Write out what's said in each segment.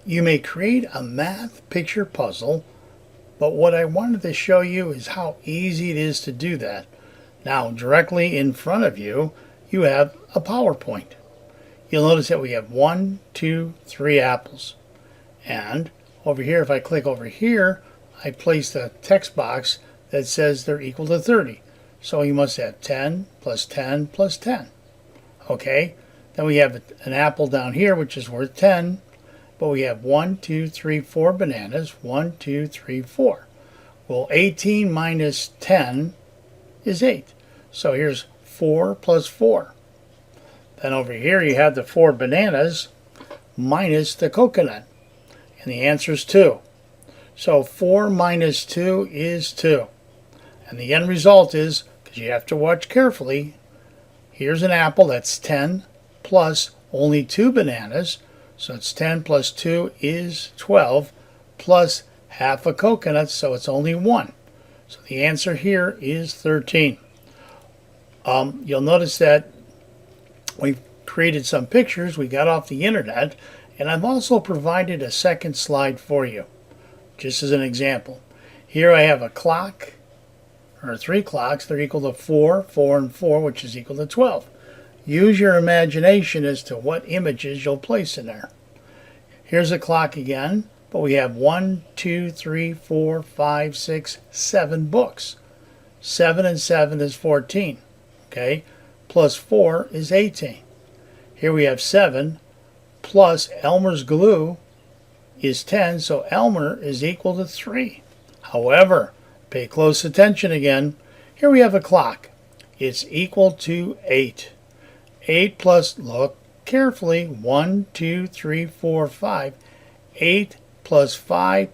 You may create a math picture puzzle, but what I wanted to show you is how easy it is to do that. Now, directly in front of you, you have a PowerPoint. You'll notice that we have 1, 2, 3 apples. And over here, if I click over here, I place the text box that says they're equal to 30. So you must have 10 plus 10 plus 10. Okay, then we have an apple down here, which is worth 10. But we have 1, 2, 3, 4 bananas. 1, 2, 3, 4. Well, 18 minus 10 is 8. So here's 4 plus 4. Then over here you have the 4 bananas minus the coconut. And the answer is 2. So 4 minus 2 is 2. And the end result is, because you have to watch carefully, here's an apple, that's 10 plus only 2 bananas. So it's 10 plus 2 is 12 plus half a coconut, so it's only 1. So the answer here is 13. You'll notice that we've created some pictures we got off the internet, and I've also provided a second slide for you, just as an example. Here I have a clock, or 3 clocks. They're equal to 4, 4, and 4, which is equal to 12. Use your imagination as to what images you'll place in there. Here's a clock again, but we have 1, 2, 3, 4, 5, 6, 7 books. 7 and 7 is 14. Okay, plus 4 is 18. Here we have 7 plus Elmer's glue is 10, so Elmer is equal to 3. However, pay close attention again. Here we have a clock. It's equal to 8. 8 plus, look carefully, 1, 2, 3, 4, 5. 8 plus 5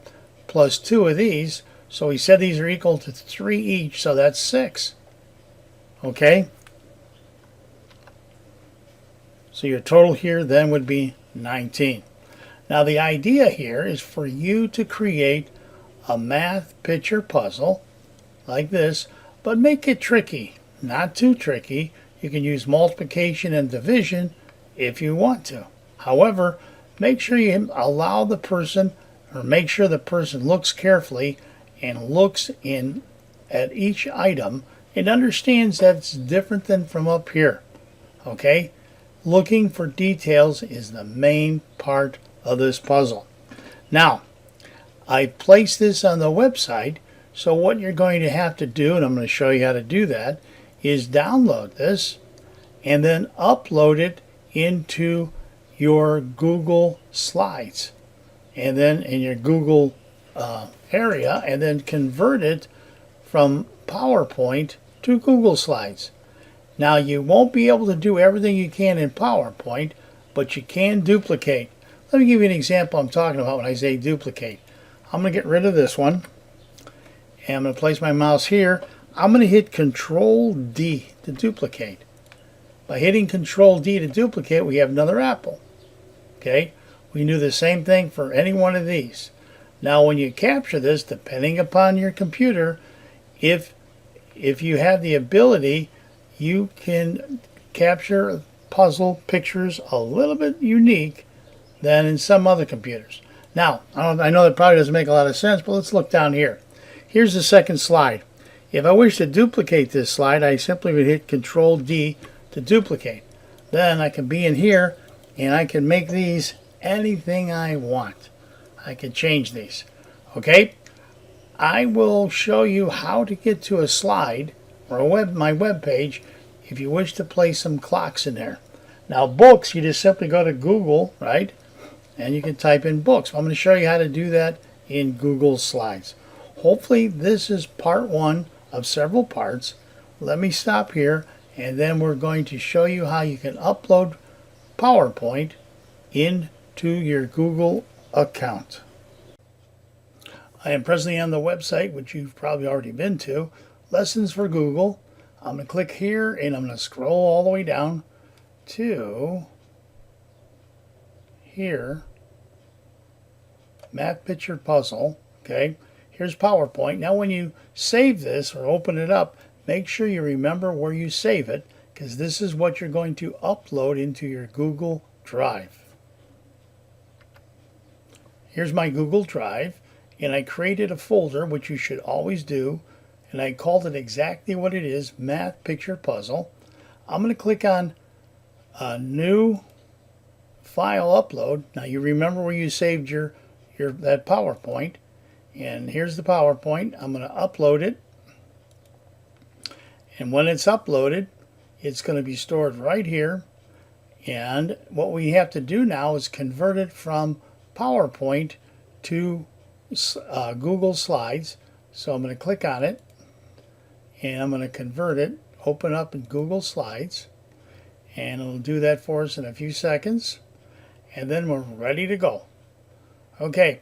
plus 2 of these. So we said these are equal to 3 each, so that's 6. Okay? So your total here then would be 19. Now the idea here is for you to create a math picture puzzle like this, but make it tricky, not too tricky. You can use multiplication and division if you want to. However, make sure you allow the person, or make sure the person looks carefully and looks in at each item and understands that it's different than from up here. Okay? Looking for details is the main part of this puzzle. Now, I placed this on the website, so what you're going to have to do, and I'm going to show you how to do that, is download this and then upload it into your Google Slides, and then in your Google area, and then convert it from PowerPoint to Google Slides. Now you won't be able to do everything you can in PowerPoint, but you can duplicate. Let me give you an example I'm talking about when I say duplicate. I'm going to get rid of this one, and I'm going to place my mouse here. I'm going to hit Control D to duplicate. By hitting Control D to duplicate, we have another apple. Okay? We can do the same thing for any one of these. Now when you capture this, depending upon your computer, if you have the ability, you can capture puzzle pictures a little bit unique than in some other computers. Now, I know that probably doesn't make a lot of sense, but let's look down here. Here's the second slide. If I wish to duplicate this slide, I simply would hit Control D to duplicate. Then I can be in here and I can make these anything I want. I can change these. Okay? I will show you how to get to a slide or my web page if you wish to place some clocks in there. Now books, you just simply go to Google, right? And you can type in books. I'm going to show you how to do that in Google Slides. Hopefully this is part 1 of several parts. Let me stop here, and then we're going to show you how you can upload PowerPoint into your Google account. I am presently on the website, which you've probably already been to, Lessons for Google. I'm going to click here, and I'm going to scroll all the way down to here, Math Picture Puzzle. Okay, here's PowerPoint. Now when you save this or open it up, make sure you remember where you save it, because this is what you're going to upload into your Google Drive. Here's my Google Drive, and I created a folder, which you should always do, and I called it exactly what it is, Math Picture Puzzle. I'm going to click on New File Upload. Now you remember where you saved that PowerPoint, and here's the PowerPoint. I'm going to upload it, and when it's uploaded, it's going to be stored right here. And what we have to do now is convert it from PowerPoint to Google Slides. So I'm going to click on it, and I'm going to convert it, open up in Google Slides, and it'll do that for us in a few seconds, and then we're ready to go. Okay,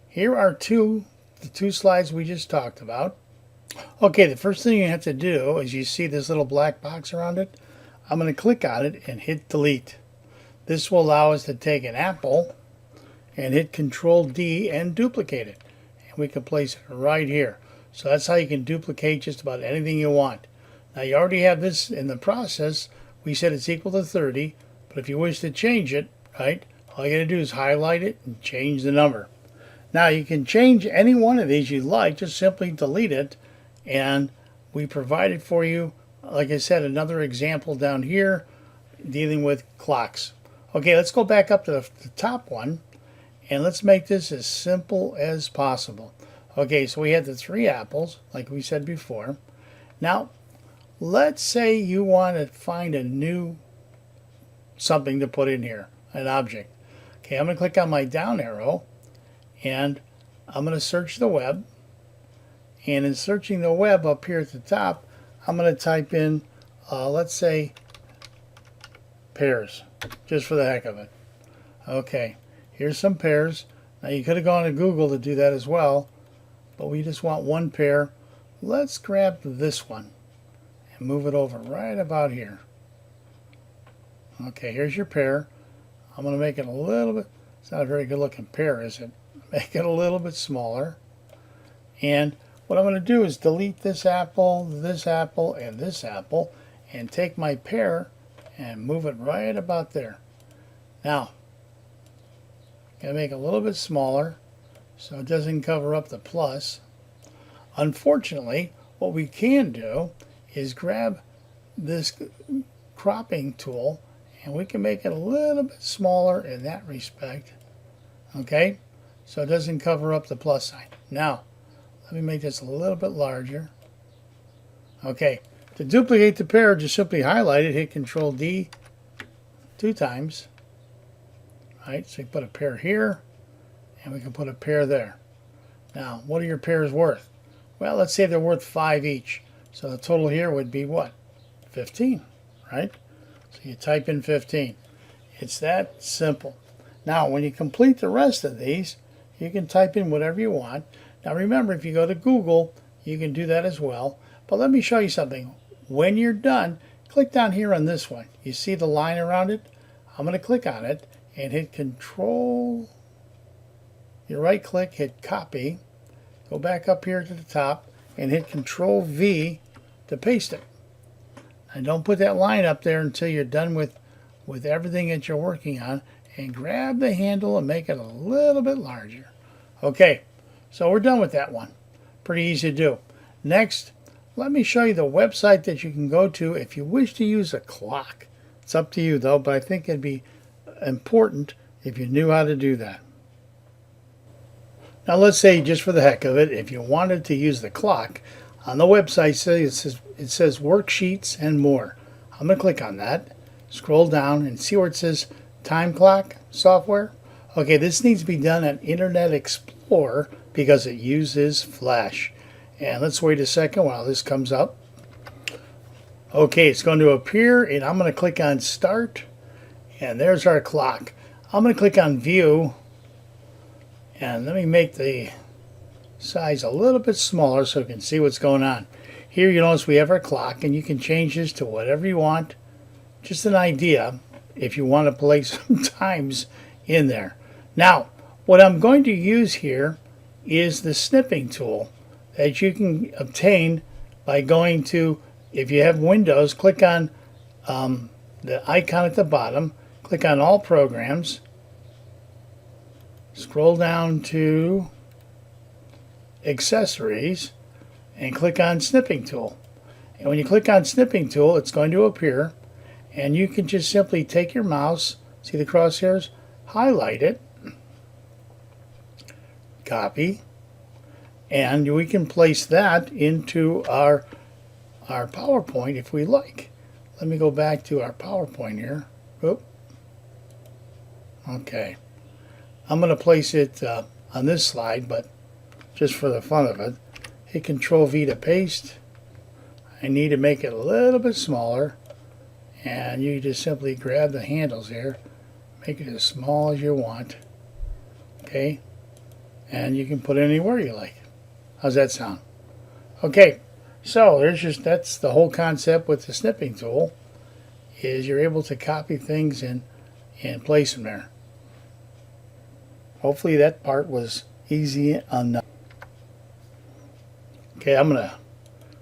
here are the two slides we just talked about. Okay, the first thing you have to do is you see this little black box around it. I'm going to click on it and hit delete. This will allow us to take an apple and hit Control D and duplicate it. And we can place it right here. So that's how you can duplicate just about anything you want. Now you already have this in the process. We said it's equal to 30, but if you wish to change it, right, all you got to do is highlight it and change the number. Now you can change any one of these you like, just simply delete it, and we provided for you, like I said, another example down here dealing with clocks. Okay, let's go back up to the top one, and let's make this as simple as possible. Okay, so we had the 3 apples, like we said before. Now, let's say you want to find a new something to put in here, an object. Okay, I'm going to click on my down arrow, and I'm going to search the web. And in searching the web up here at the top, I'm going to type in, let's say, pears, just for the heck of it. Okay, here's some pears. Now you could have gone to Google to do that as well, but we just want one pear. Let's grab this one and move it over right about here. Okay, here's your pear. I'm going to make it a little bit, it's not a very good looking pear, is it? Make it a little bit smaller. And what I'm going to do is delete this apple, and this apple, and take my pear and move it right about there. Now, I'm going to make it a little bit smaller so it doesn't cover up the plus. Unfortunately, what we can do is grab this cropping tool, and we can make it a little bit smaller in that respect. Okay, so it doesn't cover up the plus sign. Now, let me make this a little bit larger. Okay, to duplicate the pear, just simply highlight it, hit Control D 2 times. Right, so you put a pear here, and we can put a pear there. Now, what are your pears worth? Well, let's say they're worth 5 each. So the total here would be what? 15, right? So you type in 15. It's that simple. Now, when you complete the rest of these, you can type in whatever you want. Now remember, if you go to Google, you can do that as well. But let me show you something. When you're done, click down here on this one. You see the line around it? I'm going to click on it and hit Control. You right click, hit Copy. Go back up here to the top and hit Control V to paste it. And don't put that line up there until you're done with everything that you're working on. And grab the handle and make it a little bit larger. Okay. So we're done with that one. Pretty easy to do. Next, let me show you the website that you can go to if you wish to use a clock. It's up to you though, but I think it'd be important if you knew how to do that. Now let's say, just for the heck of it, if you wanted to use the clock, on the website it says worksheets and more. I'm going to click on that, scroll down and see where it says time clock software. Okay, this needs to be done at Internet Explorer because it uses Flash. And let's wait a second while this comes up. Okay, it's going to appear, and I'm going to click on Start, and there's our clock. I'm going to click on View, and let me make the size a little bit smaller so you can see what's going on. Here you notice we have our clock, and you can change this to whatever you want. Just an idea if you want to place some times in there. Now, what I'm going to use here is the snipping tool that you can obtain by going to, if you have Windows, click on the icon at the bottom, click on All Programs, scroll down to Accessories and click on Snipping Tool. And when you click on Snipping Tool, it's going to appear, and you can just simply take your mouse, see the crosshairs, highlight it, copy, and we can place that into our PowerPoint if we like. Let me go back to our PowerPoint here. Oop. Okay. I'm going to place it on this slide, but just for the fun of it, hit Control V to paste. I need to make it a little bit smaller, and you just simply grab the handles here, make it as small as you want. Okay, and you can put it anywhere you like. How's that sound? Okay, so that's the whole concept with the snipping tool, is you're able to copy things and place them there. Hopefully that part was easy enough. Okay, I'm going to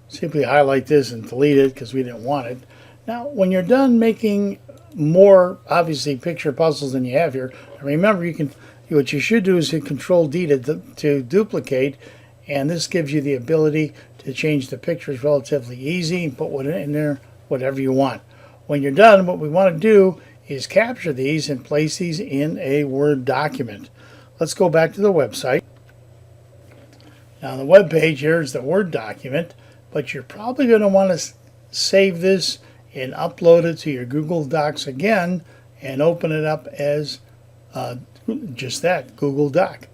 simply highlight this and delete it because we didn't want it. Now, when you're done making more, obviously, picture puzzles than you have here, remember what you should do is hit Control D to duplicate, and this gives you the ability to change the pictures relatively easy and put in there whatever you want. When you're done, what we want to do is capture these and place these in a Word document. Let's go back to the website. Now, on the web page here is the Word document, but you're probably going to want to save this and upload it to your Google Docs again and open it up as just that, Google Doc.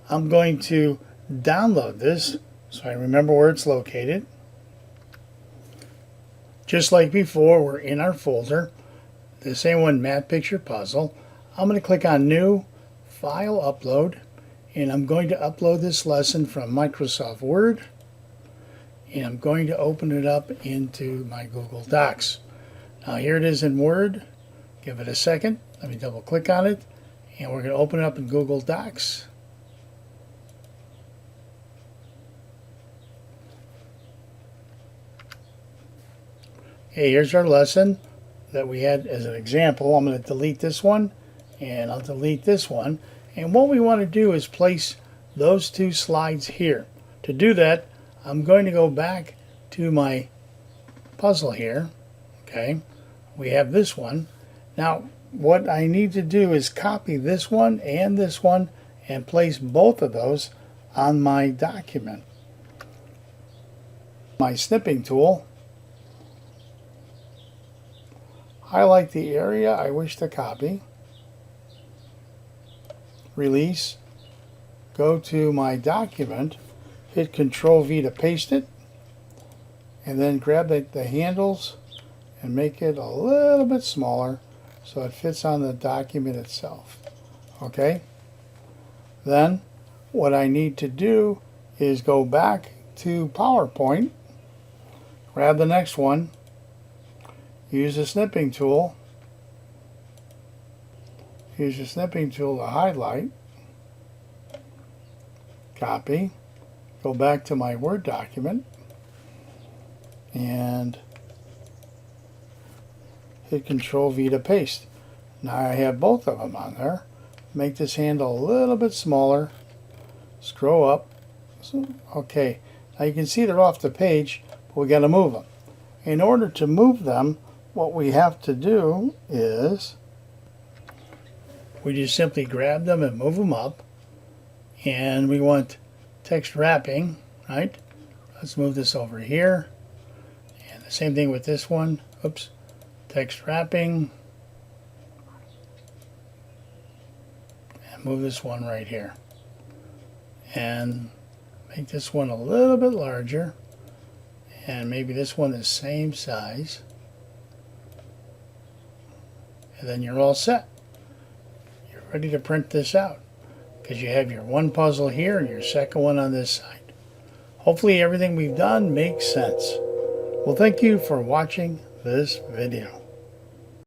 I'm going to download this so I remember where it's located. Just like before, we're in our folder, the same one, Math Picture Puzzle. I'm going to click on New, File Upload, and I'm going to upload this lesson from Microsoft Word, and I'm going to open it up into my Google Docs. Now here it is in Word. Give it a second. Let me double click on it, and we're going to open it up in Google Docs. Okay, here's our lesson that we had as an example. I'm going to delete this one, and I'll delete this one. And what we want to do is place those two slides here. To do that, I'm going to go back to my puzzle here. Okay, we have this one. Now, what I need to do is copy this one and place both of those on my document. My snipping tool, highlight the area I wish to copy, release, go to my document, hit Control V to paste it, and then grab the handles and make it a little bit smaller so it fits on the document itself. Okay? Then what I need to do is go back to PowerPoint, grab the next one, use the snipping tool, to highlight, copy, go back to my Word document, and hit Control V to paste. Now I have both of them on there. Make this handle a little bit smaller, scroll up. Okay, now you can see they're off the page, but we got to move them. In order to move them, what we have to do is we just simply grab them and move them up, and we want text wrapping, right? Let's move this over here, and the same thing with this one. Oops, text wrapping, and move this one right here, and make this one a little bit larger, and maybe this one the same size, and then you're all set. You're ready to print this out because you have your one puzzle here and your second one on this side. Hopefully everything we've done makes sense. Well, thank you for watching this video.